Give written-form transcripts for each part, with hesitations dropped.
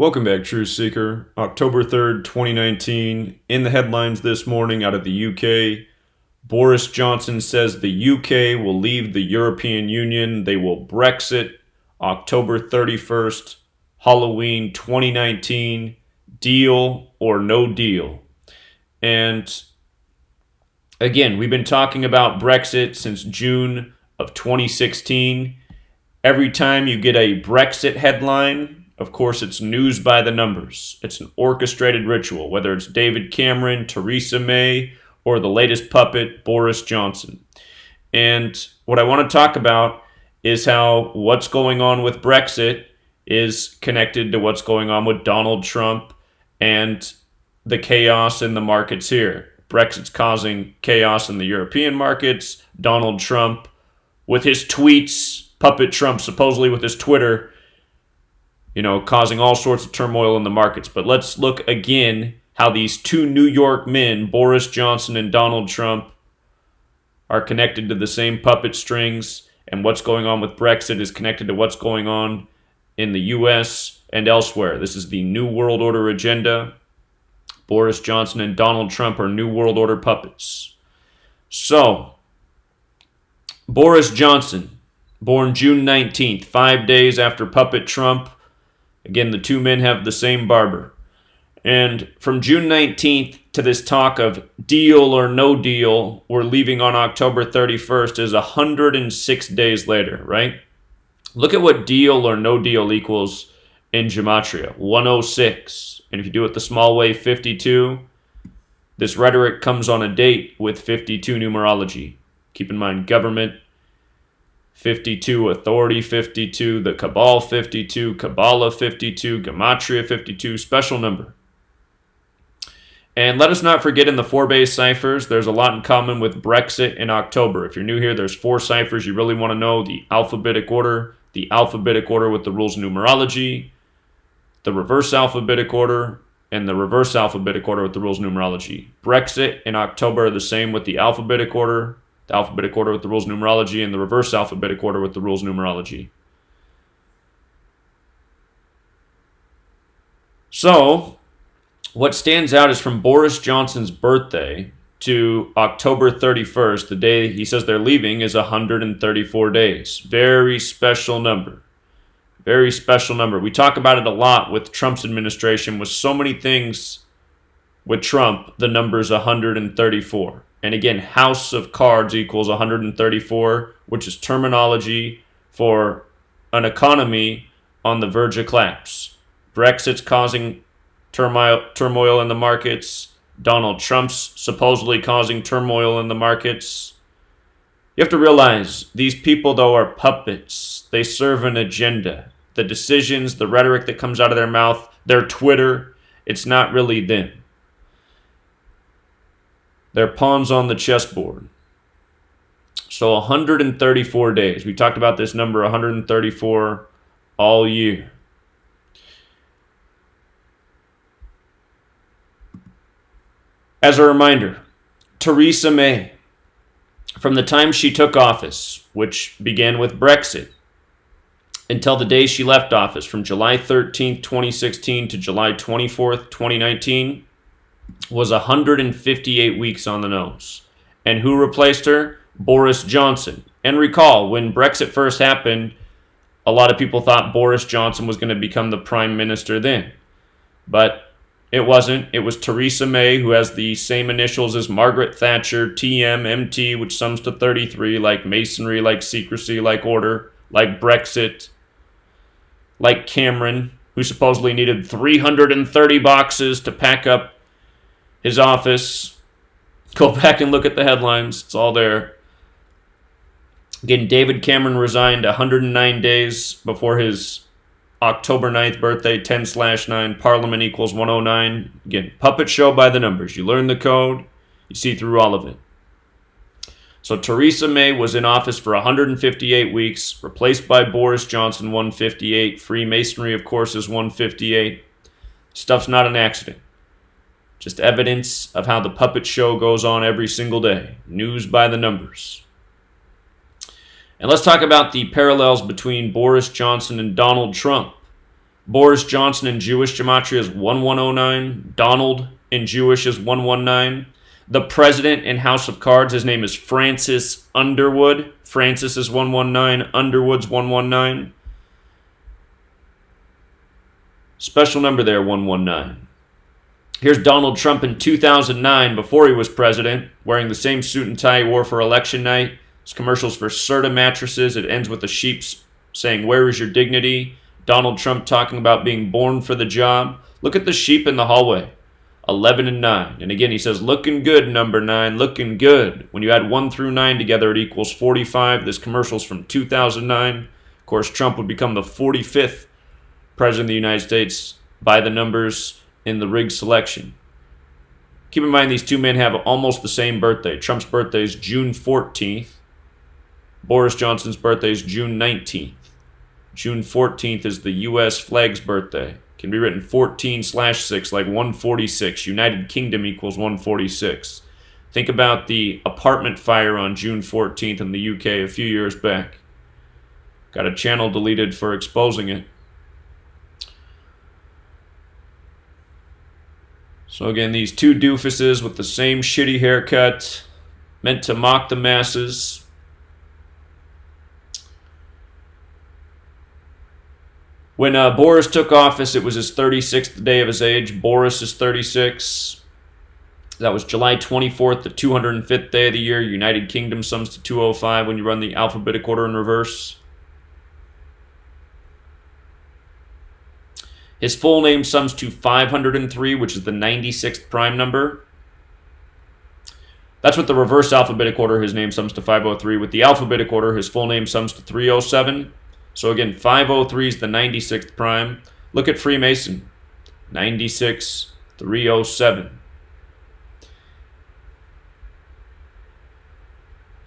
Welcome back, Truth Seeker. October 3rd, 2019. In the headlines this morning out of the UK, Boris Johnson says the UK will leave the European Union. They will Brexit October 31st, Halloween 2019. Deal or no deal? And again, we've been talking about Brexit since June of 2016. Every time you get a Brexit headline, of course, it's news by the numbers. It's an orchestrated ritual, whether it's David Cameron, Theresa May, or the latest puppet, Boris Johnson. And what I want to talk about is how what's going on with Brexit is connected to what's going on with Donald Trump and the chaos in the markets here. Brexit's causing chaos in the European markets. Donald Trump, with his tweets, puppet Trump supposedly with his Twitter, causing all sorts of turmoil in the markets. But let's look again how these two New York men, Boris Johnson and Donald Trump, are connected to the same puppet strings, and what's going on with Brexit is connected to what's going on in the U.S. and elsewhere. This is the New World Order agenda. Boris Johnson and Donald Trump are New World Order puppets. So, Boris Johnson, born June 19th, 5 days after puppet Trump. Again, the two men have the same barber. And from June 19th to this talk of deal or no deal, we're leaving on October 31st is 106 days later, right? Look at what deal or no deal equals in gematria, 106. And if you do it the small way, 52, this rhetoric comes on a date with 52 numerology. Keep in mind, government 52, authority 52, the cabal 52, Kabbalah 52, gematria 52, special number. And let us not forget in the 4-base ciphers, there's a lot in common with Brexit in October. If you're new here, there's 4 ciphers you really want to know: the alphabetic order with the rules of numerology, the reverse alphabetic order, and the reverse alphabetic order with the rules of numerology. Brexit in October are the same with the alphabetic order with the rules of numerology, and the reverse alphabetic order with the rules of numerology. So, what stands out is from Boris Johnson's birthday to October 31st, the day he says they're leaving, is 134 days. Very special number. Very special number. We talk about it a lot with Trump's administration, with so many things with Trump, the number is 134. And again, house of cards equals 134, which is terminology for an economy on the verge of collapse. Brexit's causing turmoil in the markets. Donald Trump's supposedly causing turmoil in the markets. You have to realize these people, though, are puppets. They serve an agenda. The decisions, the rhetoric that comes out of their mouth, their Twitter, it's not really them. They're pawns on the chessboard. So 134 days. We talked about this number, 134, all year. As a reminder, Theresa May, from the time she took office, which began with Brexit, until the day she left office, from July 13th, 2016 to July 24th, 2019, was 158 weeks on the nose. And who replaced her? Boris Johnson. And recall, when Brexit first happened, a lot of people thought Boris Johnson was going to become the prime minister then. But it wasn't. It was Theresa May, who has the same initials as Margaret Thatcher, TM, MT, which sums to 33, like masonry, like secrecy, like order, like Brexit, like Cameron, who supposedly needed 330 boxes to pack up his office. Go back and look at the headlines. It's all there. Again, David Cameron resigned 109 days before his October 9th birthday, 10/9, Parliament equals 109. Again, puppet show by the numbers. You learn the code, you see through all of it. So Theresa May was in office for 158 weeks, replaced by Boris Johnson, 158. Freemasonry, of course, is 158. Stuff's not an accident. Just evidence of how the puppet show goes on every single day. News by the numbers. And let's talk about the parallels between Boris Johnson and Donald Trump. Boris Johnson in Jewish gematria is 1109. Donald in Jewish is 119. The president in House of Cards, his name is Francis Underwood. Francis is 119. Underwood's 119. Special number there, 119. Here's Donald Trump in 2009, before he was president, wearing the same suit and tie he wore for election night. His commercials for Serta mattresses. It ends with a sheep saying, "Where is your dignity?" Donald Trump talking about being born for the job. Look at the sheep in the hallway. 11 and 9. And again, he says, looking good, number 9, looking good. When you add 1 through 9 together, it equals 45. This commercial's from 2009. Of course, Trump would become the 45th president of the United States by the numbers in the rigged selection. Keep in mind, these two men have almost the same birthday. Trump's birthday is June 14th. Boris Johnson's birthday is June 19th. June 14th is the U.S. flag's birthday. Can be written 14/6, like 146. United Kingdom equals 146. Think about the apartment fire on June 14th in the UK a few years back. Got a channel deleted for exposing it. So again, these two doofuses with the same shitty haircut, meant to mock the masses. When Boris took office, it was his 36th day of his age. Boris is 36. That was July 24th, the 205th day of the year. United Kingdom sums to 205 when you run the alphabetic order in reverse. His full name sums to 503, which is the 96th prime number. That's with the reverse alphabetic order. His name sums to 503. With the alphabetic order, his full name sums to 307. So again, 503 is the 96th prime. Look at Freemason. 96, 307.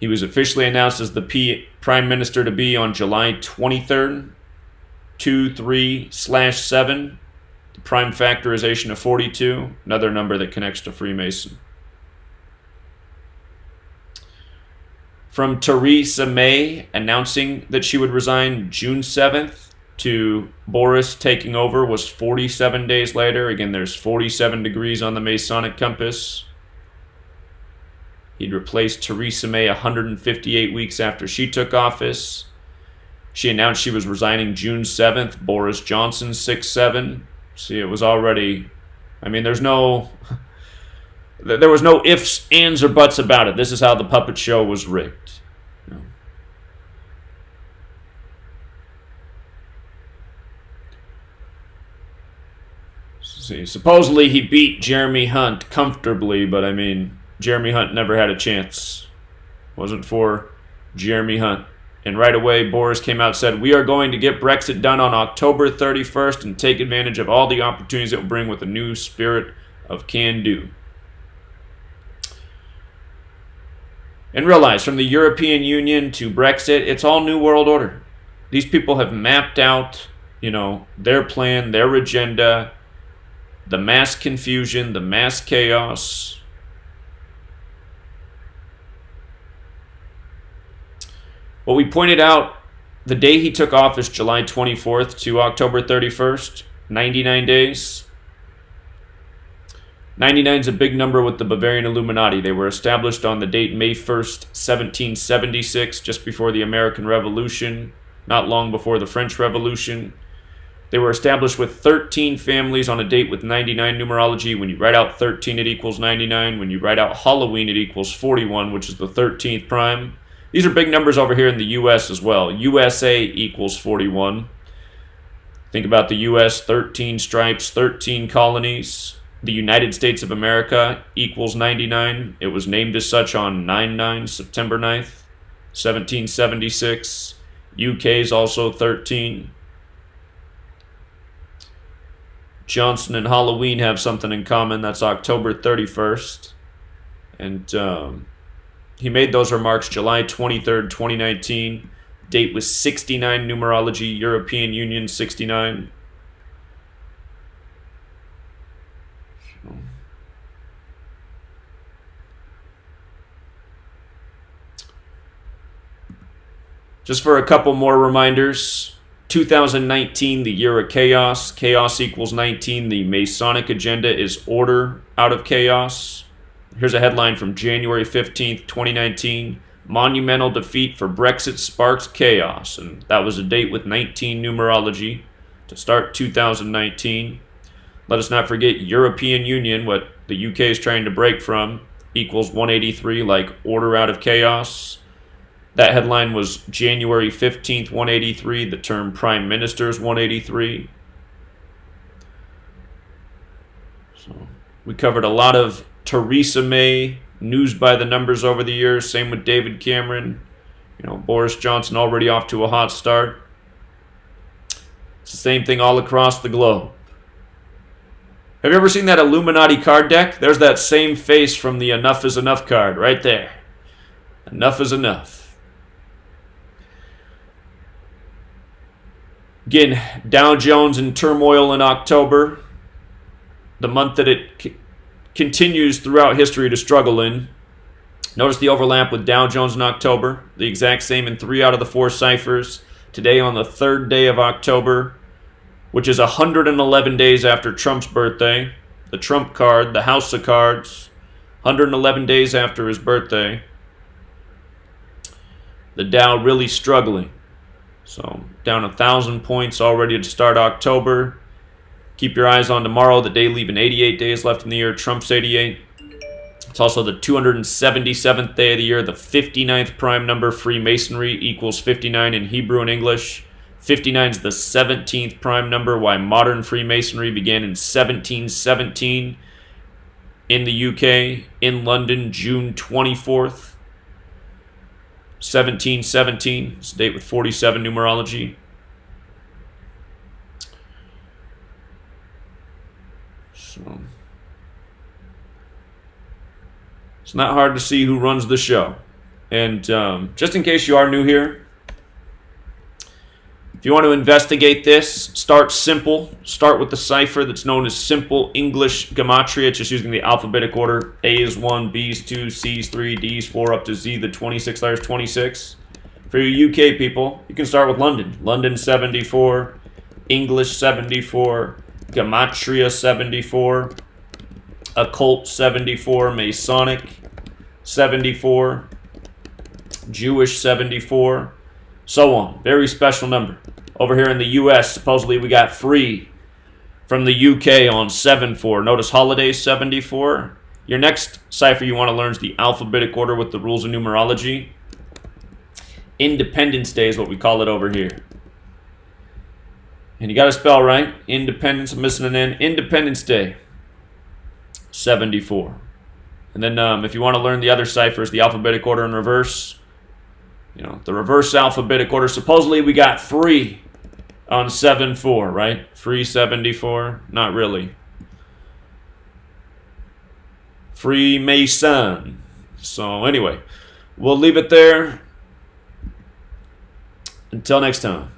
He was officially announced as the Prime Minister to be on July 23rd, 23/7. The prime factorization of 42, another number that connects to Freemason. From Theresa May announcing that she would resign June 7th to Boris taking over was 47 days later. Again, there's 47 degrees on the Masonic compass. He'd replaced Theresa May 158 weeks after she took office. She announced she was resigning June 7th. Boris Johnson 6/7. See, it was already, there was no ifs, ands, or buts about it. This is how the puppet show was rigged. See, supposedly he beat Jeremy Hunt comfortably, but Jeremy Hunt never had a chance. Wasn't for Jeremy Hunt. And right away, Boris came out and said, "We are going to get Brexit done on October 31st and take advantage of all the opportunities it will bring with a new spirit of can-do." And realize, from the European Union to Brexit, it's all New World Order. These people have mapped out, their plan, their agenda, the mass confusion, the mass chaos. What we pointed out, the day he took office, July 24th to October 31st, 99 days. 99 is a big number with the Bavarian Illuminati. They were established on the date May 1st, 1776, just before the American Revolution, not long before the French Revolution. They were established with 13 families on a date with 99 numerology. When you write out 13, it equals 99. When you write out Halloween, it equals 41, which is the 13th prime. These are big numbers over here in the U.S. as well. USA equals 41. Think about the U.S., 13 stripes, 13 colonies. The United States of America equals 99. It was named as such on 9/9, September 9th, 1776. UK is also 13. Johnson and Halloween have something in common. That's October 31st. And he made those remarks July 23rd, 2019. Date was 69 numerology, European Union 69. Just for a couple more reminders, 2019, the year of chaos. Chaos equals 19. The Masonic agenda is order out of chaos. Here's a headline from January 15th, 2019. Monumental defeat for Brexit sparks chaos. And that was a date with 19 numerology to start 2019. Let us not forget European Union, what the UK is trying to break from, equals 183, like order out of chaos. That headline was January 15th, 183. The term Prime Minister's 183. So we covered a lot of Theresa May news by the numbers over the years. Same with David Cameron. Boris Johnson already off to a hot start. It's the same thing all across the globe. Have you ever seen that Illuminati card deck? There's that same face from the Enough is Enough card right there. Enough is enough. Again, Dow Jones in turmoil in October, the month that it continues throughout history to struggle in. Notice the overlap with Dow Jones in October, the exact same in 3 out of the 4 ciphers. Today on the 3rd day of October, which is 111 days after Trump's birthday. The Trump card, the House of Cards, 111 days after his birthday. The Dow really struggling. So down 1,000 points already to start October. Keep your eyes on tomorrow, the day leaving 88 days left in the year. Trump's 88. It's also the 277th day of the year, the 59th prime number. Freemasonry equals 59 in Hebrew and English. 59 is the 17th prime number, why modern Freemasonry began in 1717 in the UK, in London, June 24th. 1717, it's a date with 47 numerology. So it's not hard to see who runs the show. And just in case you are new here, if you want to investigate this, start simple. Start with the cipher that's known as Simple English Gematria, just using the alphabetic order. A is 1, B is 2, C is 3, D is 4, up to Z, the 26th letter is 26. For you UK people, you can start with London. London 74, English 74, Gematria 74, Occult 74, Masonic 74, Jewish 74, so on. Very special number. Over here in the US, supposedly we got free from the UK on 74. Notice holidays 74. Your next cipher you want to learn is the alphabetic order with the rules of numerology. Independence Day is what we call it over here. And you got to spell right. Independence, I'm missing an N. Independence Day, 74. And then if you want to learn the other ciphers, the alphabetic order in reverse, the reverse alphabetic order, supposedly we got free on 7-4, right? Free 74? Not really. Freemason. So anyway, we'll leave it there. Until next time.